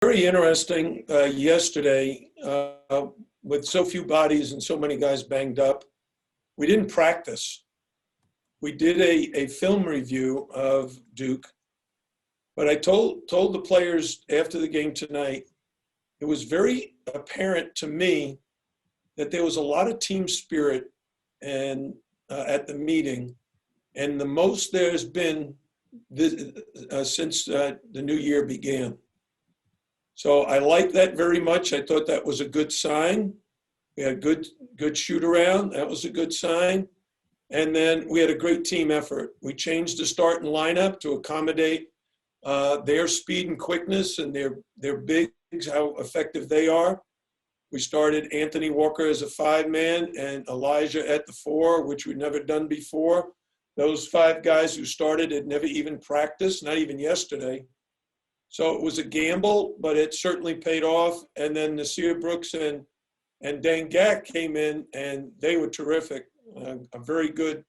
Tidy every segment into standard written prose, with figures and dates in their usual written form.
Very interesting yesterday with so few bodies and so many guys banged up. We didn't practice. We did a film review of Duke, but I told the players after the game tonight, it was very apparent to me that there was a lot of team spirit and at the meeting, and the most there's been since the new year began. So I liked that very much. I thought that was a good sign. We had good shoot around. That was a good sign. And then we had a great team effort. We changed the starting lineup to accommodate their speed and quickness and their bigs, how effective they are. We started Anthony Walker as a 5-man and Elijah at the 4, which we'd never done before. Those 5 guys who started had never even practiced, not even yesterday. So it was a gamble, but it certainly paid off. And then Nasir Brooks and Dan Gack came in, and they were terrific. A very good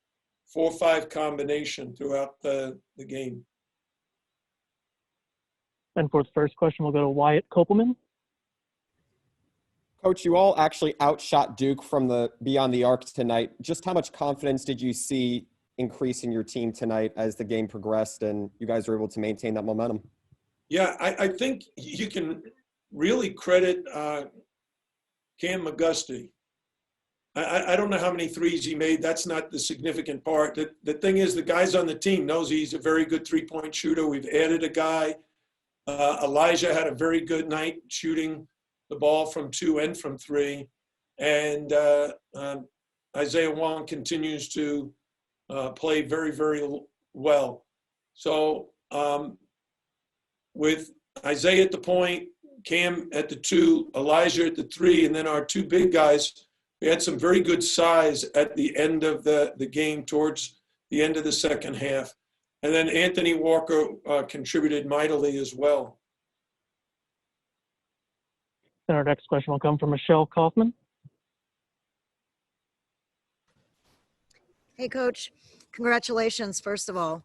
4-5 combination throughout the game. And for the first question, we'll go to Wyatt Kopelman. Coach, you all actually outshot Duke from the beyond the arc tonight. Just how much confidence did you see increase in your team tonight as the game progressed and you guys were able to maintain that momentum? Yeah, I think you can really credit Cam McGusty. I don't know how many threes he made. That's not the significant part. The thing is, the guys on the team knows he's a very good three-point shooter. We've added a guy. Elijah had a very good night shooting the ball from 2 and from 3. And Isaiah Wong continues to play very, very well. So with Isaiah at the point, Cam at the 2, Elijah at the 3, and then our 2 big guys, we had some very good size at the end of the game towards the end of the second half. And then Anthony Walker contributed mightily as well. And our next question will come from Michelle Kaufman. Hey, Coach. Congratulations, first of all.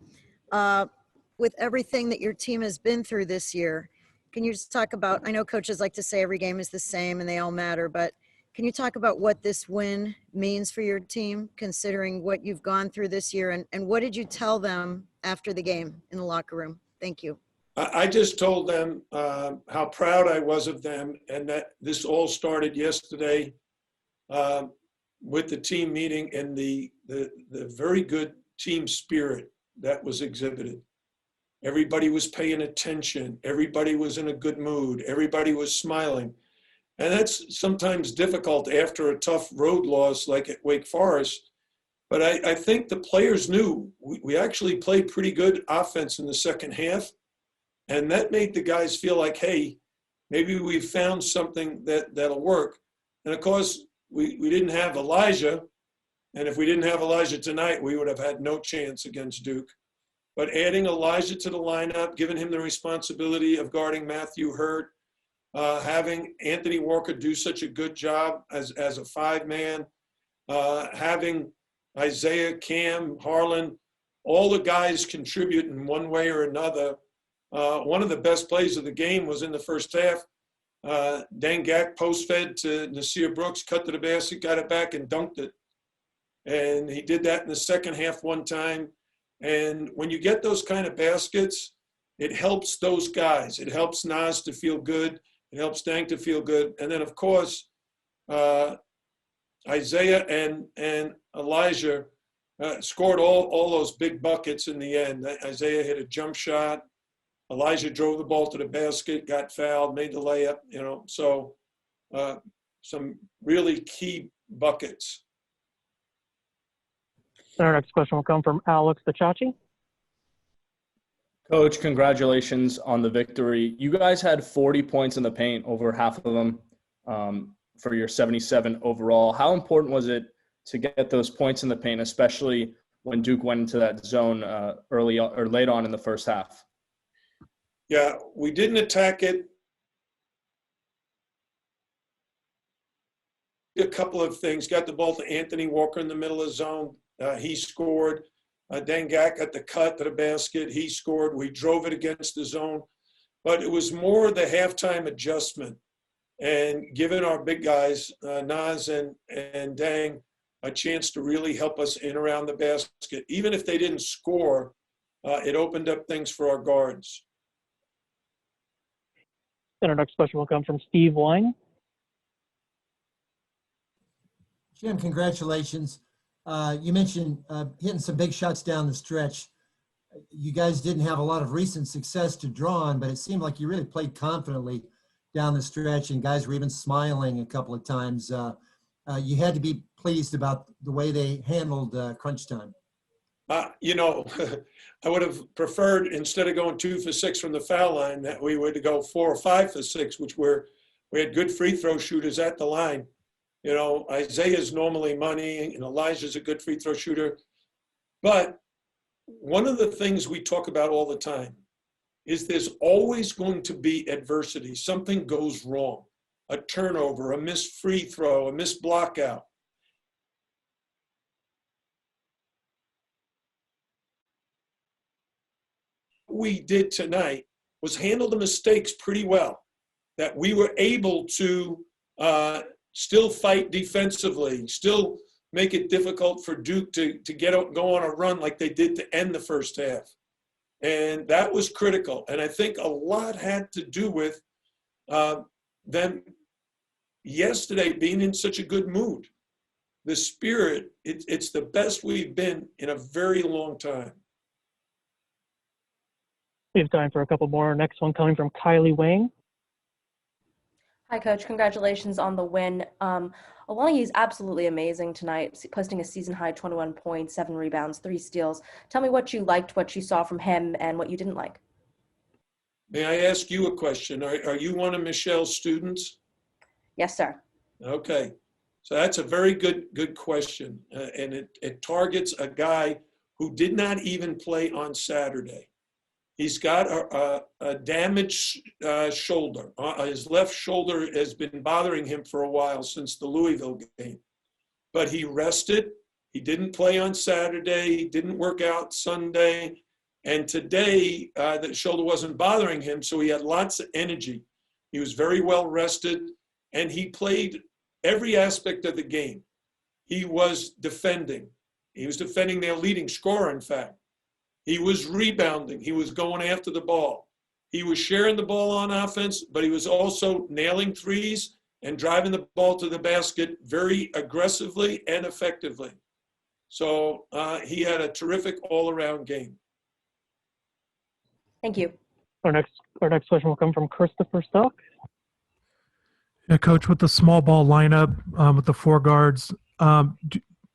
With everything that your team has been through this year, can you just talk about, I know coaches like to say every game is the same and they all matter, but can you talk about what this win means for your team, considering what you've gone through this year, and what did you tell them after the game in the locker room? Thank you. I just told them how proud I was of them, and that this all started yesterday with the team meeting and the very good team spirit that was exhibited. Everybody was paying attention. Everybody was in a good mood. Everybody was smiling. And that's sometimes difficult after a tough road loss like at Wake Forest. But I think the players knew we actually played pretty good offense in the second half. And that made the guys feel like, hey, maybe we've found something that'll work. And of course, we didn't have Elijah. And if we didn't have Elijah tonight, we would have had no chance against Duke. But adding Elijah to the lineup, giving him the responsibility of guarding Matthew Hurt, having Anthony Walker do such a good job as a 5-man, having Isaiah, Cam, Harlan, all the guys contribute in one way or another. One of the best plays of the game was in the first half. Dan Gack post-fed to Nasir Brooks, cut to the basket, got it back, and dunked it. And he did that in the second half one time. And when you get those kind of baskets, it helps those guys. It helps Nas to feel good. It helps Dank to feel good. And then, of course, Isaiah and Elijah scored all those big buckets in the end. Isaiah hit a jump shot. Elijah drove the ball to the basket, got fouled, made the layup, So some really key buckets. Our next question will come from Alex Bachachi. Coach, congratulations on the victory. You guys had 40 points in the paint, over half of them for your 77 overall. How important was it to get those points in the paint, especially when Duke went into that zone early or late on in the first half? Yeah, we didn't attack it. A couple of things. Got the ball to Anthony Walker in the middle of the zone. He scored. Dan Gack got the cut to the basket. He scored. We drove it against the zone. but it was more the halftime adjustment and giving our big guys, Nas and Dang, a chance to really help us in around the basket. Even if they didn't score, it opened up things for our guards. And our next question will come from Steve Wine. Jim, congratulations. You mentioned hitting some big shots down the stretch. You guys didn't have a lot of recent success to draw on, but it seemed like you really played confidently down the stretch, and guys were even smiling a couple of times. You had to be pleased about the way they handled crunch time. You know, I would have preferred, instead of going 2 for 6 from the foul line, that we would go 4 or 5 for 6, which we had good free throw shooters at the line. You know, Isaiah's normally money, and Elijah's a good free throw shooter. But one of the things we talk about all the time is there's always going to be adversity. Something goes wrong, a turnover, a missed free throw, a missed block out. What we did tonight was handle the mistakes pretty well, that we were able to still fight defensively, still make it difficult for Duke to go on a run like they did to end the first half. And that was critical. And I think a lot had to do with them yesterday being in such a good mood. The spirit, it's the best we've been in a very long time. We have time for a couple more. Next one coming from Kylie Wang. Hi, Coach. Congratulations on the win. Alani is absolutely amazing tonight, posting a season-high 21 points, 7 rebounds, 3 steals. Tell me what you liked, what you saw from him, and what you didn't like. May I ask you a question? Are you one of Michelle's students? Yes, sir. Okay. So that's a very good question. And it targets a guy who did not even play on Saturday. He's got a damaged shoulder. His left shoulder has been bothering him for a while since the Louisville game. But he rested. He didn't play on Saturday. He didn't work out Sunday. And today, the shoulder wasn't bothering him, so he had lots of energy. He was very well rested, and he played every aspect of the game. He was defending. He was defending their leading scorer, in fact. He was rebounding. He was going after the ball. He was sharing the ball on offense, but he was also nailing threes and driving the ball to the basket very aggressively and effectively. So he had a terrific all-around game. Thank you. Our next question will come from Christopher Stock. Yeah, Coach, with the small ball lineup, with the 4 guards,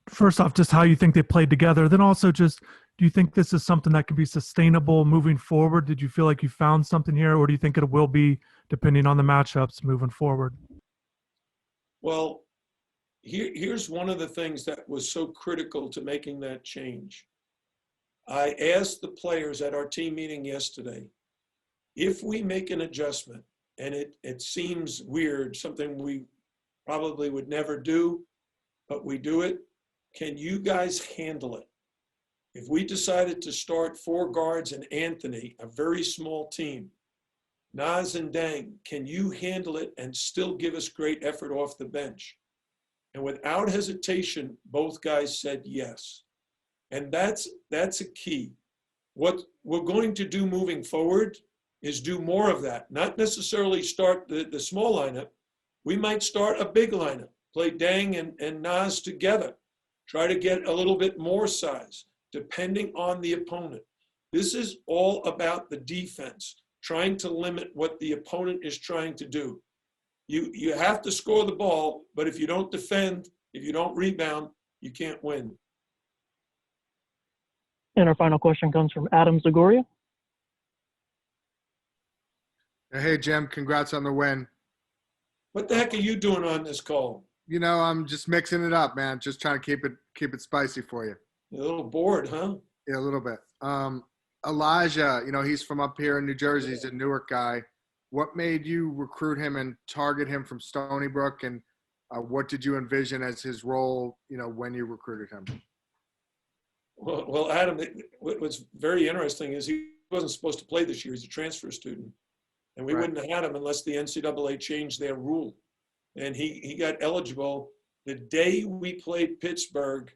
first off, just how you think they played together. Then also just, do you think this is something that can be sustainable moving forward? Did you feel like you found something here, or do you think it will be depending on the matchups moving forward? Well, here's one of the things that was so critical to making that change. I asked the players at our team meeting yesterday, if we make an adjustment, and it seems weird, something we probably would never do, but we do it, can you guys handle it? If we decided to start 4 guards and Anthony, a very small team, Nas and Dang, can you handle it and still give us great effort off the bench? And without hesitation, both guys said yes. And that's a key. What we're going to do moving forward is do more of that, not necessarily start the small lineup. We might start a big lineup, play Dang and Nas together, try to get a little bit more size, depending on the opponent. This is all about the defense, trying to limit what the opponent is trying to do. You have to score the ball, but if you don't defend, if you don't rebound, you can't win. And our final question comes from Adam Zagoria. Hey, Jim, congrats on the win. What the heck are you doing on this call? You know, I'm just mixing it up, man. Just trying to keep it spicy for you. You're a little bored, huh? Yeah, a little bit. Elijah, you know, he's from up here in New Jersey. He's a Newark guy. What made you recruit him and target him from Stony Brook? And what did you envision as his role, you know, when you recruited him? Well, Adam, what's very interesting is he wasn't supposed to play this year. He's a transfer student. And we Right. wouldn't have had him unless the NCAA changed their rule. And he got eligible the day we played Pittsburgh.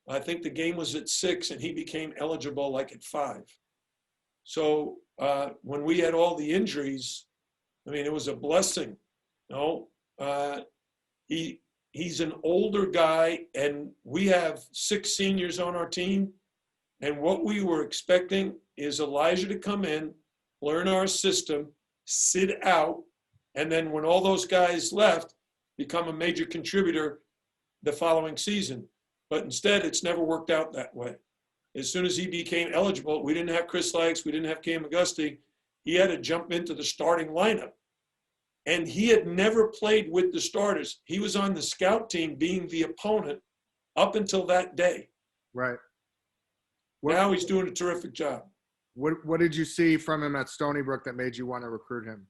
I think the game was at 6 and he became eligible like at 5. So when we had all the injuries, I mean, it was a blessing. He's an older guy, and we have 6 seniors on our team. And what we were expecting is Elijah to come in, learn our system, sit out, and then when all those guys left, become a major contributor the following season. But instead, it's never worked out that way. As soon as he became eligible, we didn't have Chris Lags, we didn't have Cam Auguste. He had to jump into the starting lineup. And he had never played with the starters. He was on the scout team being the opponent up until that day. Right. Now he's doing a terrific job. What did you see from him at Stony Brook that made you want to recruit him?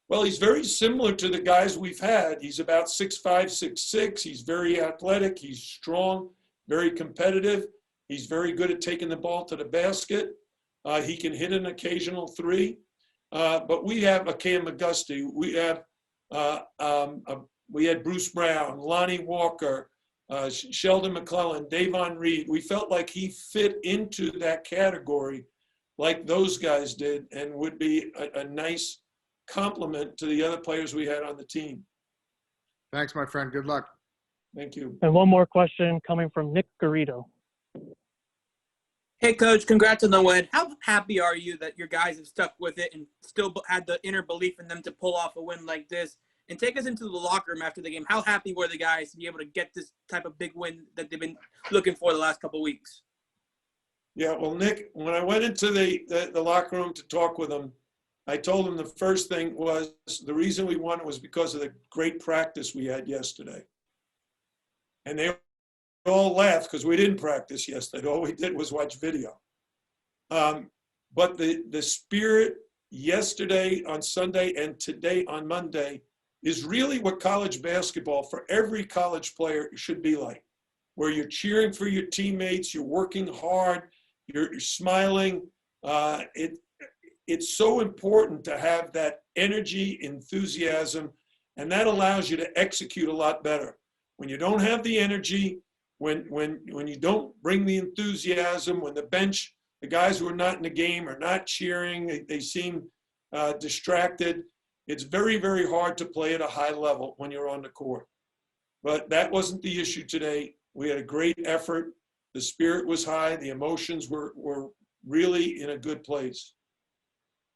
Well, he's very similar to the guys we've had. He's about 6'5", 6'6". He's very athletic. He's strong, very competitive. He's very good at taking the ball to the basket. He can hit an occasional 3. But we have a Cam Auguste. We had Bruce Brown, Lonnie Walker, Sheldon McClellan, Davon Reed. We felt like he fit into that category like those guys did and would be a nice complement to the other players we had on the team. Thanks, my friend. Good luck. Thank you. And one more question coming from Nick Garrido. Hey, Coach, congrats on the win. How happy are you that your guys have stuck with it and still had the inner belief in them to pull off a win like this? And take us into the locker room after the game. How happy were the guys to be able to get this type of big win that they've been looking for the last couple of weeks? Yeah, well, Nick, when I went into the locker room to talk with them, I told them the first thing was the reason we won was because of the great practice we had yesterday. And they all laughed because we didn't practice yesterday. All we did was watch video. But the spirit yesterday on Sunday and today on Monday is really what college basketball for every college player should be like, where you're cheering for your teammates, you're working hard, you're smiling. It's so important to have that energy, enthusiasm, and that allows you to execute a lot better. When you don't have the energy, when you don't bring the enthusiasm, when the bench, the guys who are not in the game are not cheering, they seem distracted, it's very, very hard to play at a high level when you're on the court. But that wasn't the issue today. We had a great effort. The spirit was high. The emotions were really in a good place.